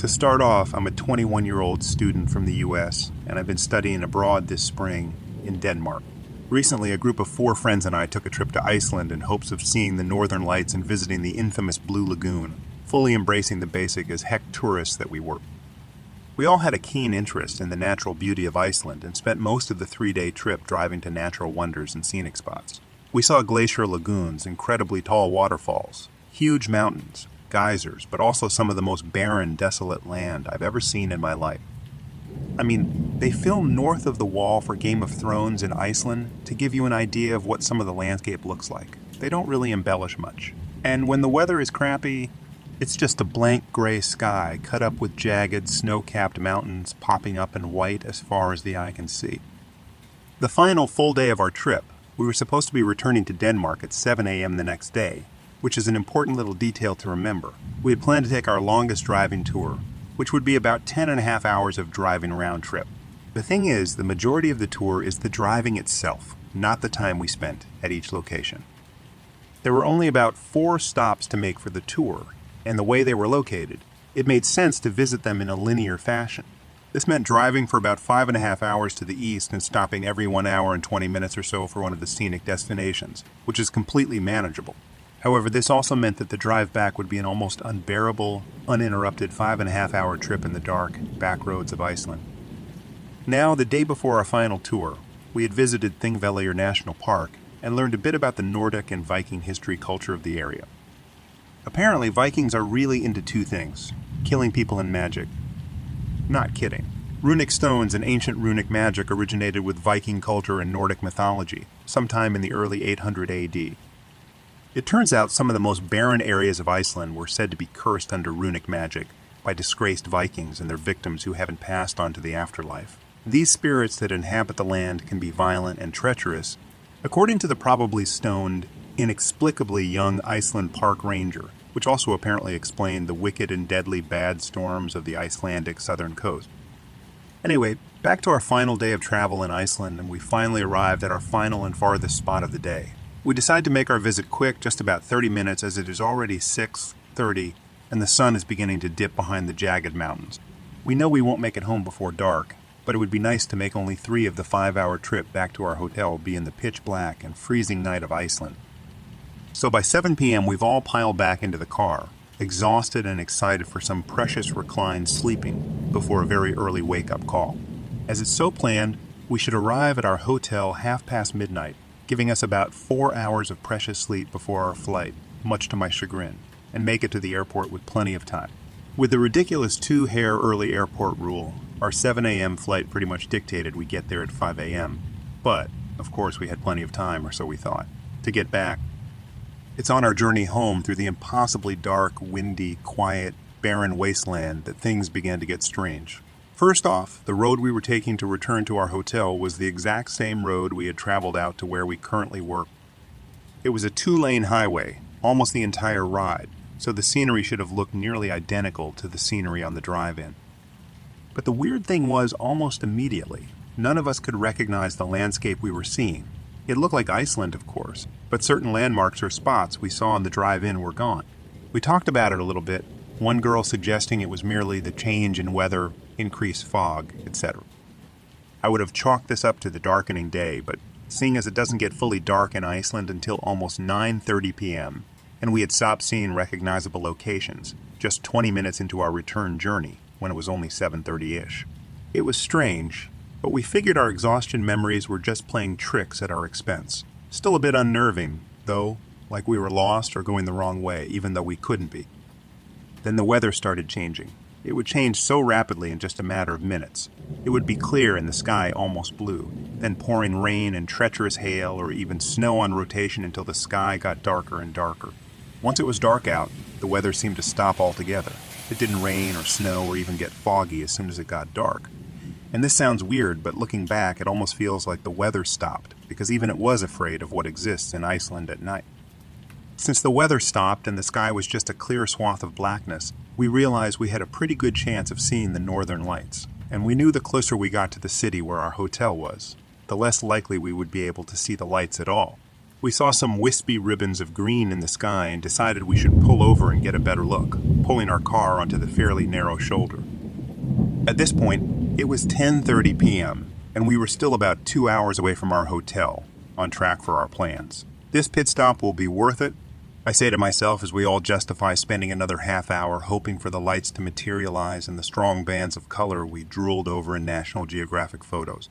To start off, I'm a 21-year-old student from the US, and I've been studying abroad this spring in Denmark. Recently, a group of 4 friends and I took a trip to Iceland in hopes of seeing the northern lights and visiting the infamous Blue Lagoon, fully embracing the basic as heck tourists that we were. We all had a keen interest in the natural beauty of Iceland and spent most of the 3-day trip driving to natural wonders and scenic spots. We saw glacier lagoons, incredibly tall waterfalls, huge mountains, geysers, but also some of the most barren, desolate land I've ever seen in my life. I mean, they filmed north of the wall for Game of Thrones in Iceland to give you an idea of what some of the landscape looks like. They don't really embellish much. And when the weather is crappy, it's just a blank gray sky cut up with jagged, snow-capped mountains popping up in white as far as the eye can see. The final full day of our trip, we were supposed to be returning to Denmark at 7 a.m. the next day, which is an important little detail to remember. We had planned to take our longest driving tour, which would be about 10.5 hours of driving round trip. The thing is, the majority of the tour is the driving itself, not the time we spent at each location. There were only about 4 stops to make for the tour, and the way they were located, it made sense to visit them in a linear fashion. This meant driving for about 5.5 hours to the east and stopping every 1 hour and 20 minutes or so for one of the scenic destinations, which is completely manageable. However, this also meant that the drive back would be an almost unbearable, uninterrupted 5.5-hour trip in the dark, back roads of Iceland. Now, the day before our final tour, we had visited Thingvellir National Park and learned a bit about the Nordic and Viking history culture of the area. Apparently, Vikings are really into 2 things: killing people and magic. Not kidding. Runic stones and ancient runic magic originated with Viking culture and Nordic mythology, sometime in the early 800 AD. It turns out some of the most barren areas of Iceland were said to be cursed under runic magic by disgraced Vikings and their victims who haven't passed on to the afterlife. These spirits that inhabit the land can be violent and treacherous, according to the probably stoned, inexplicably young Iceland park ranger, which also apparently explained the wicked and deadly bad storms of the Icelandic southern coast. Anyway, back to our final day of travel in Iceland, and we finally arrived at our final and farthest spot of the day. We decide to make our visit quick, just about 30 minutes, as it is already 6:30 and the sun is beginning to dip behind the jagged mountains. We know we won't make it home before dark, but it would be nice to make only 3 of the 5-hour trip back to our hotel be in the pitch black and freezing night of Iceland. So by 7 p.m. we've all piled back into the car, exhausted and excited for some precious reclined sleeping before a very early wake-up call. As it's so planned, we should arrive at our hotel midnight, giving us about 4 hours of precious sleep before our flight, much to my chagrin, and make it to the airport with plenty of time. With the ridiculous 2-hair early airport rule, our 7 a.m. flight pretty much dictated we get there at 5 a.m. But, of course, we had plenty of time, or so we thought, to get back. It's on our journey home through the impossibly dark, windy, quiet, barren wasteland that things began to get strange. First off, the road we were taking to return to our hotel was the exact same road we had traveled out to where we currently work. It was a 2-lane highway, almost the entire ride, so the scenery should have looked nearly identical to the scenery on the drive-in. But the weird thing was, almost immediately, none of us could recognize the landscape we were seeing. It looked like Iceland, of course, but certain landmarks or spots we saw on the drive-in were gone. We talked about it a little bit, one girl suggesting it was merely the change in weather, increased fog, etc. I would have chalked this up to the darkening day, but seeing as it doesn't get fully dark in Iceland until almost 9:30 p.m., and we had stopped seeing recognizable locations just 20 minutes into our return journey when it was only 7:30-ish. It was strange, but we figured our exhaustion memories were just playing tricks at our expense. Still a bit unnerving, though, like we were lost or going the wrong way, even though we couldn't be. Then the weather started changing. It would change so rapidly in just a matter of minutes. It would be clear and the sky almost blue, then pouring rain and treacherous hail or even snow on rotation until the sky got darker and darker. Once it was dark out, the weather seemed to stop altogether. It didn't rain or snow or even get foggy as soon as it got dark. And this sounds weird, but looking back, it almost feels like the weather stopped, because even it was afraid of what exists in Iceland at night. Since the weather stopped and the sky was just a clear swath of blackness, we realized we had a pretty good chance of seeing the northern lights, and we knew the closer we got to the city where our hotel was, the less likely we would be able to see the lights at all. We saw some wispy ribbons of green in the sky and decided we should pull over and get a better look, pulling our car onto the fairly narrow shoulder. At this point, it was 10:30 p.m., and we were still about 2 hours away from our hotel, on track for our plans. This pit stop will be worth it, I say to myself as we all justify spending another half hour hoping for the lights to materialize and the strong bands of color we drooled over in National Geographic photos.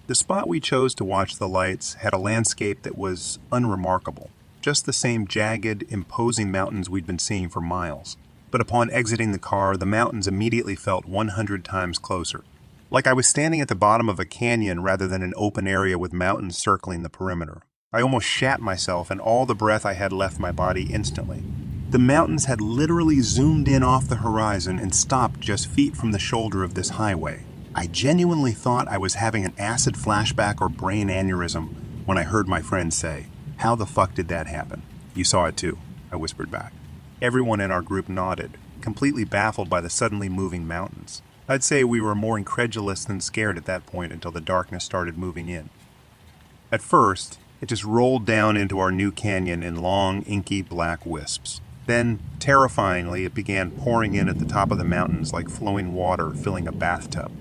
The spot we chose to watch the lights had a landscape that was unremarkable, just the same jagged, imposing mountains we'd been seeing for miles. But upon exiting the car, the mountains immediately felt 100 times closer. Like I was standing at the bottom of a canyon rather than an open area with mountains circling the perimeter. I almost shat myself, and all the breath I had left my body instantly. The mountains had literally zoomed in off the horizon and stopped just feet from the shoulder of this highway. I genuinely thought I was having an acid flashback or brain aneurysm when I heard my friend say, "How the fuck did that happen?" "You saw it too," I whispered back. Everyone in our group nodded, completely baffled by the suddenly moving mountains. I'd say we were more incredulous than scared at that point until the darkness started moving in. At first, it just rolled down into our new canyon in long, inky black wisps. Then, terrifyingly, it began pouring in at the top of the mountains like flowing water filling a bathtub.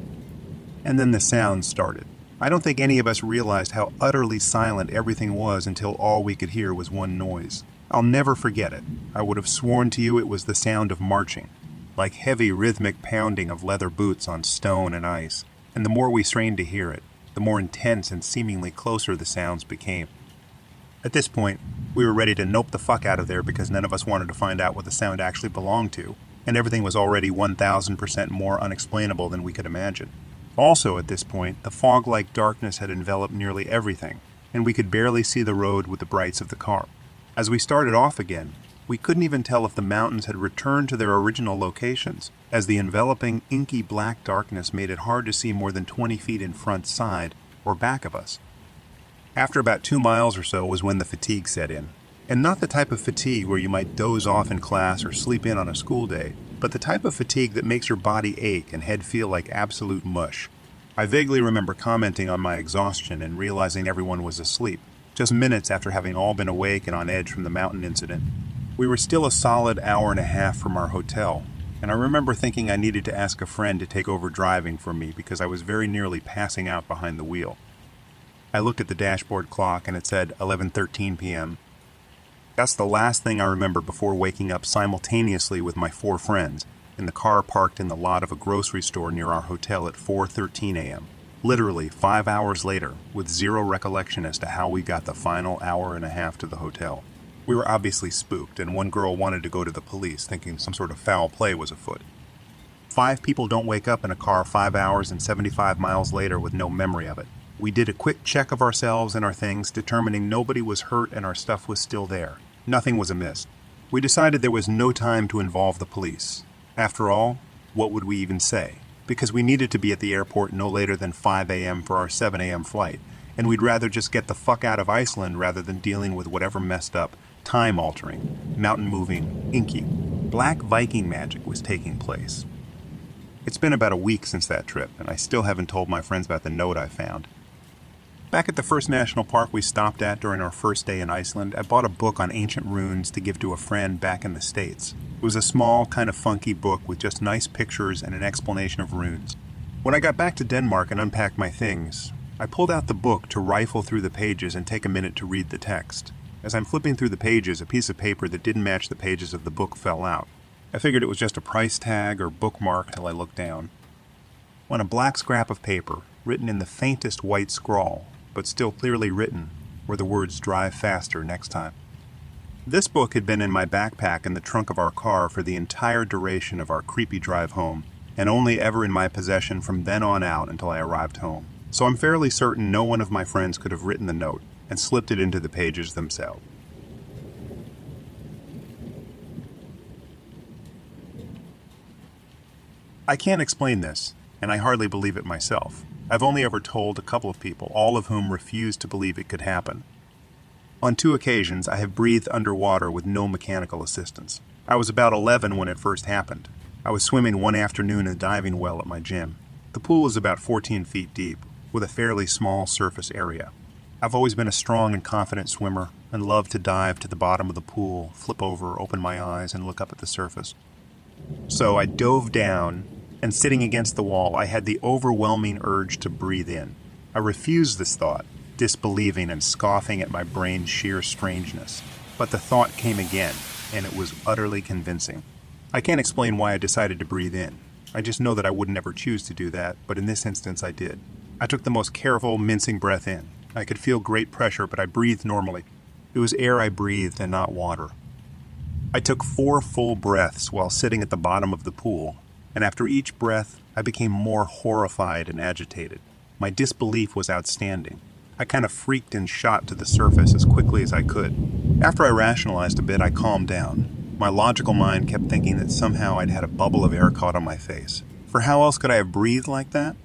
And then the sound started. I don't think any of us realized how utterly silent everything was until all we could hear was one noise. I'll never forget it. I would have sworn to you it was the sound of marching, like heavy rhythmic pounding of leather boots on stone and ice. And the more we strained to hear it, the more intense and seemingly closer the sounds became. At this point, we were ready to nope the fuck out of there because none of us wanted to find out what the sound actually belonged to, and everything was already 1000% more unexplainable than we could imagine. Also, at this point, the fog-like darkness had enveloped nearly everything, and we could barely see the road with the brights of the car. As we started off again, we couldn't even tell if the mountains had returned to their original locations, as the enveloping, inky black darkness made it hard to see more than 20 feet in front, side, or back of us. After about 2 miles or so was when the fatigue set in. And not the type of fatigue where you might doze off in class or sleep in on a school day, but the type of fatigue that makes your body ache and head feel like absolute mush. I vaguely remember commenting on my exhaustion and realizing everyone was asleep, just minutes after having all been awake and on edge from the mountain incident. We were still a solid hour and a half from our hotel, and I remember thinking I needed to ask a friend to take over driving for me because I was very nearly passing out behind the wheel. I looked at the dashboard clock and it said 11:13 p.m. That's the last thing I remember before waking up simultaneously with my 4 friends in the car parked in the lot of a grocery store near our hotel at 4:13 a.m. Literally 5 hours later, with zero recollection as to how we got the final hour and a half to the hotel. We were obviously spooked, and one girl wanted to go to the police, thinking some sort of foul play was afoot. 5 people don't wake up in a car 5 hours and 75 miles later with no memory of it. We did a quick check of ourselves and our things, determining nobody was hurt and our stuff was still there. Nothing was amiss. We decided there was no time to involve the police. After all, what would we even say? Because we needed to be at the airport no later than 5 a.m. for our 7 a.m. flight, and we'd rather just get the fuck out of Iceland rather than dealing with whatever messed up, time-altering, mountain-moving, inky, black Viking magic was taking place. It's been about a week since that trip, and I still haven't told my friends about the note I found. Back at the first national park we stopped at during our first day in Iceland, I bought a book on ancient runes to give to a friend back in the States. It was a small, kind of funky book with just nice pictures and an explanation of runes. When I got back to Denmark and unpacked my things, I pulled out the book to rifle through the pages and take a minute to read the text. As I'm flipping through the pages, a piece of paper that didn't match the pages of the book fell out. I figured it was just a price tag or bookmark till I looked down. On a black scrap of paper, written in the faintest white scrawl, but still clearly written, were the words "drive faster next time." This book had been in my backpack in the trunk of our car for the entire duration of our creepy drive home, and only ever in my possession from then on out until I arrived home. So I'm fairly certain no one of my friends could have written the note and slipped it into the pages themselves. I can't explain this, and I hardly believe it myself. I've only ever told a couple of people, all of whom refused to believe it could happen. On 2 occasions, I have breathed underwater with no mechanical assistance. I was about 11 when it first happened. I was swimming one afternoon in a diving well at my gym. The pool is about 14 feet deep, with a fairly small surface area. I've always been a strong and confident swimmer and loved to dive to the bottom of the pool, flip over, open my eyes, and look up at the surface. So I dove down, and sitting against the wall, I had the overwhelming urge to breathe in. I refused this thought, disbelieving and scoffing at my brain's sheer strangeness. But the thought came again, and it was utterly convincing. I can't explain why I decided to breathe in. I just know that I would never choose to do that, but in this instance I did. I took the most careful, mincing breath in. I could feel great pressure, but I breathed normally. It was air I breathed and not water. I took 4 full breaths while sitting at the bottom of the pool, and after each breath, I became more horrified and agitated. My disbelief was outstanding. I kind of freaked and shot to the surface as quickly as I could. After I rationalized a bit, I calmed down. My logical mind kept thinking that somehow I'd had a bubble of air caught on my face. For how else could I have breathed like that?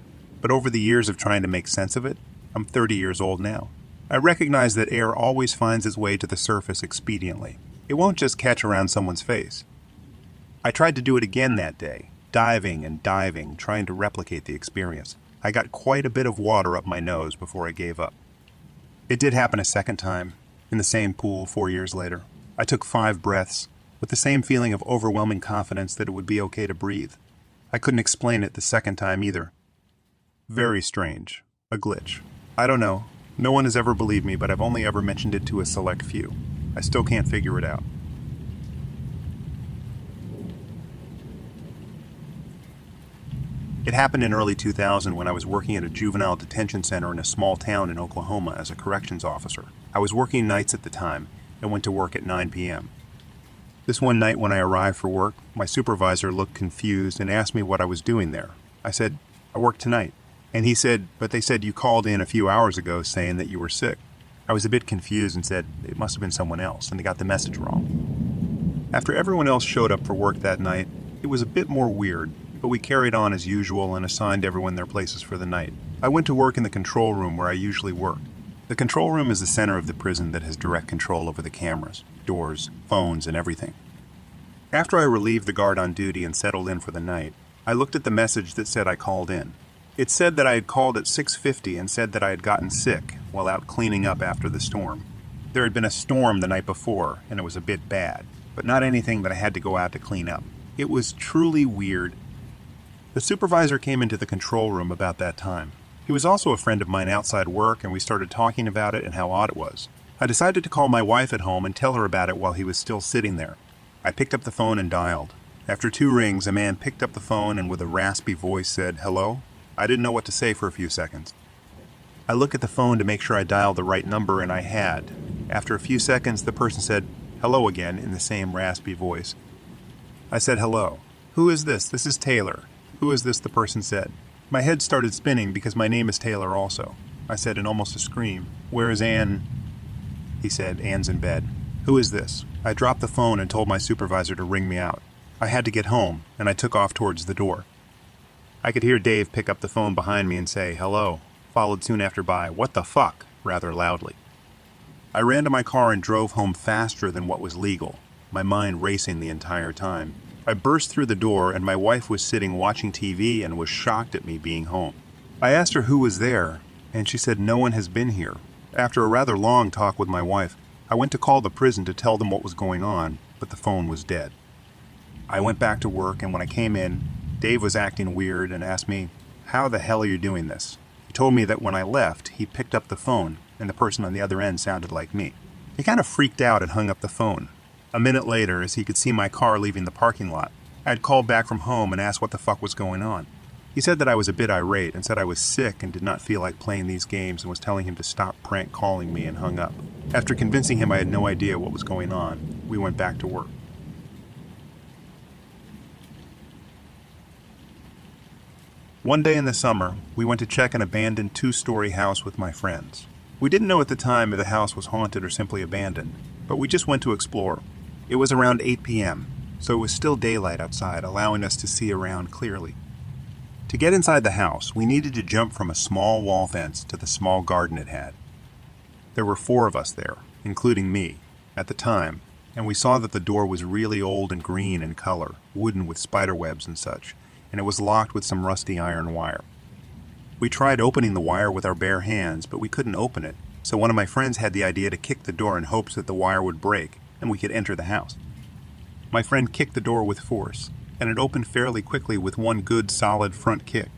But over the years of trying to make sense of it, I'm 30 years old now. I recognize that air always finds its way to the surface expediently. It won't just catch around someone's face. I tried to do it again that day, diving and diving, trying to replicate the experience. I got quite a bit of water up my nose before I gave up. It did happen a second time, in the same pool 4 years later. I took 5 breaths, with the same feeling of overwhelming confidence that it would be okay to breathe. I couldn't explain it the second time either. Very strange. A glitch. I don't know. No one has ever believed me, but I've only ever mentioned it to a select few. I still can't figure it out. It happened in early 2000 when I was working at a juvenile detention center in a small town in Oklahoma as a corrections officer. I was working nights at the time and went to work at 9 p.m. This one night when I arrived for work, my supervisor looked confused and asked me what I was doing there. I said, "I work tonight." And he said, "But they said you called in a few hours ago saying that you were sick." I was a bit confused and said it must have been someone else, and they got the message wrong. After everyone else showed up for work that night, it was a bit more weird, but we carried on as usual and assigned everyone their places for the night. I went to work in the control room where I usually work. The control room is the center of the prison that has direct control over the cameras, doors, phones, and everything. After I relieved the guard on duty and settled in for the night, I looked at the message that said I called in. It said that I had called at 6:50 and said that I had gotten sick while out cleaning up after the storm. There had been a storm the night before, and it was a bit bad, but not anything that I had to go out to clean up. It was truly weird. The supervisor came into the control room about that time. He was also a friend of mine outside work, and we started talking about it and how odd it was. I decided to call my wife at home and tell her about it while he was still sitting there. I picked up the phone and dialed. After 2 rings, a man picked up the phone and with a raspy voice said, "Hello?" I didn't know what to say for a few seconds. I looked at the phone to make sure I dialed the right number, and I had. After a few seconds, the person said, "Hello" again in the same raspy voice. I said, "Hello. Who is this? This is Taylor." "Who is this?" the person said. My head started spinning because my name is Taylor also. I said in almost a scream, "Where is Ann?" He said, "Ann's in bed." "Who is this?" I dropped the phone and told my supervisor to ring me out. I had to get home, and I took off towards the door. I could hear Dave pick up the phone behind me and say, "Hello," followed soon after by, "What the fuck?" rather loudly. I ran to my car and drove home faster than what was legal, my mind racing the entire time. I burst through the door, and my wife was sitting watching TV and was shocked at me being home. I asked her who was there, and she said no one has been here. After a rather long talk with my wife, I went to call the prison to tell them what was going on, but the phone was dead. I went back to work, and when I came in, Dave was acting weird and asked me, "How the hell are you doing this?" He told me that when I left, he picked up the phone, and the person on the other end sounded like me. He kind of freaked out and hung up the phone. A minute later, as he could see my car leaving the parking lot, I had called back from home and asked what the fuck was going on. He said that I was a bit irate and said I was sick and did not feel like playing these games and was telling him to stop prank calling me, and hung up. After convincing him I had no idea what was going on, we went back to work. One day in the summer, we went to check an abandoned 2-story house with my friends. We didn't know at the time if the house was haunted or simply abandoned, but we just went to explore. It was around 8 p.m., so it was still daylight outside, allowing us to see around clearly. To get inside the house, we needed to jump from a small wall fence to the small garden it had. There were 4 of us there, including me, at the time, and we saw that the door was really old and green in color, wooden with spider webs and such, and it was locked with some rusty iron wire. We tried opening the wire with our bare hands, but we couldn't open it, so one of my friends had the idea to kick the door in hopes that the wire would break and we could enter the house. My friend kicked the door with force, and it opened fairly quickly with one good solid front kick.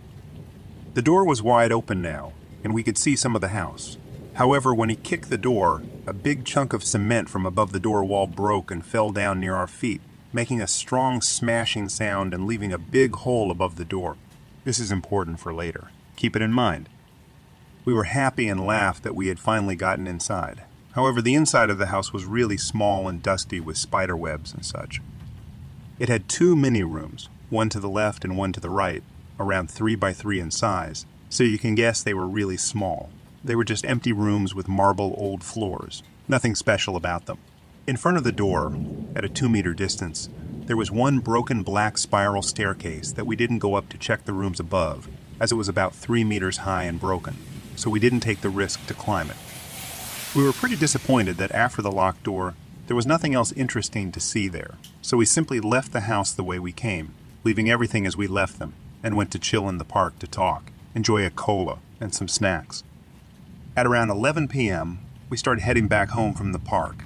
The door was wide open now, and we could see some of the house. However, when he kicked the door, a big chunk of cement from above the door wall broke and fell down near our feet, making a strong smashing sound and leaving a big hole above the door. This is important for later. Keep it in mind. We were happy and laughed that we had finally gotten inside. However, the inside of the house was really small and dusty with spider webs and such. It had 2 mini rooms, one to the left and one to the right, around 3 by 3 in size, so you can guess they were really small. They were just empty rooms with marble old floors. Nothing special about them. In front of the door, at a 2-meter distance, there was one broken black spiral staircase that we didn't go up to check the rooms above, as it was about 3 meters high and broken, so we didn't take the risk to climb it. We were pretty disappointed that after the locked door, there was nothing else interesting to see there, so we simply left the house the way we came, leaving everything as we left them, and went to chill in the park to talk, enjoy a cola, and some snacks. At around 11 p.m., we started heading back home from the park.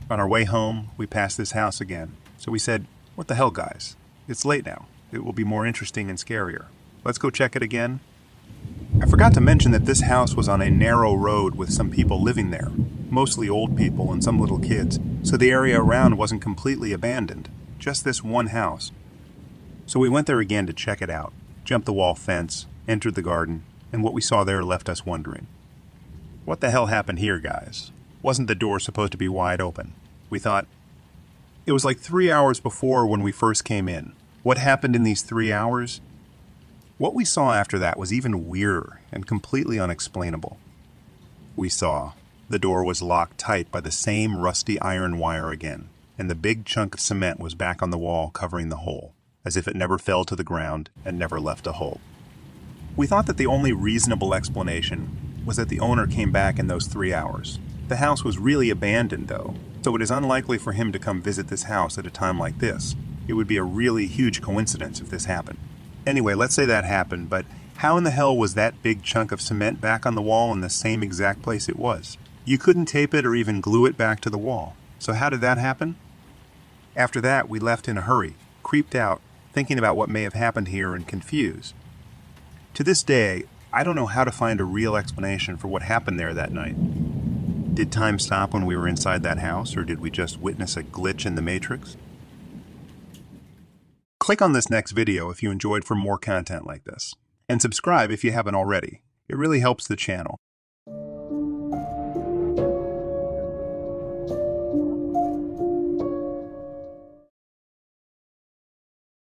On our way home, we passed this house again, so we said, "What the hell, guys? It's late now. It will be more interesting and scarier. Let's go check it again." I forgot to mention that this house was on a narrow road with some people living there, mostly old people and some little kids, so the area around wasn't completely abandoned, just this one house. So we went there again to check it out, jumped the wall fence, entered the garden, and what we saw there left us wondering. What the hell happened here, guys? Wasn't the door supposed to be wide open? We thought. It was like 3 hours before when we first came in. What happened in these 3 hours? What we saw after that was even weirder and completely unexplainable. We saw the door was locked tight by the same rusty iron wire again, and the big chunk of cement was back on the wall covering the hole, as if it never fell to the ground and never left a hole. We thought that the only reasonable explanation was that the owner came back in those 3 hours. The house was really abandoned, though, so it is unlikely for him to come visit this house at a time like this. It would be a really huge coincidence if this happened. Anyway, let's say that happened, but how in the hell was that big chunk of cement back on the wall in the same exact place it was? You couldn't tape it or even glue it back to the wall. So how did that happen? After that, we left in a hurry, creeped out, thinking about what may have happened here and confused. To this day, I don't know how to find a real explanation for what happened there that night. Did time stop when we were inside that house, or did we just witness a glitch in the Matrix? Click on this next video if you enjoyed for more content like this, and subscribe if you haven't already. It really helps the channel.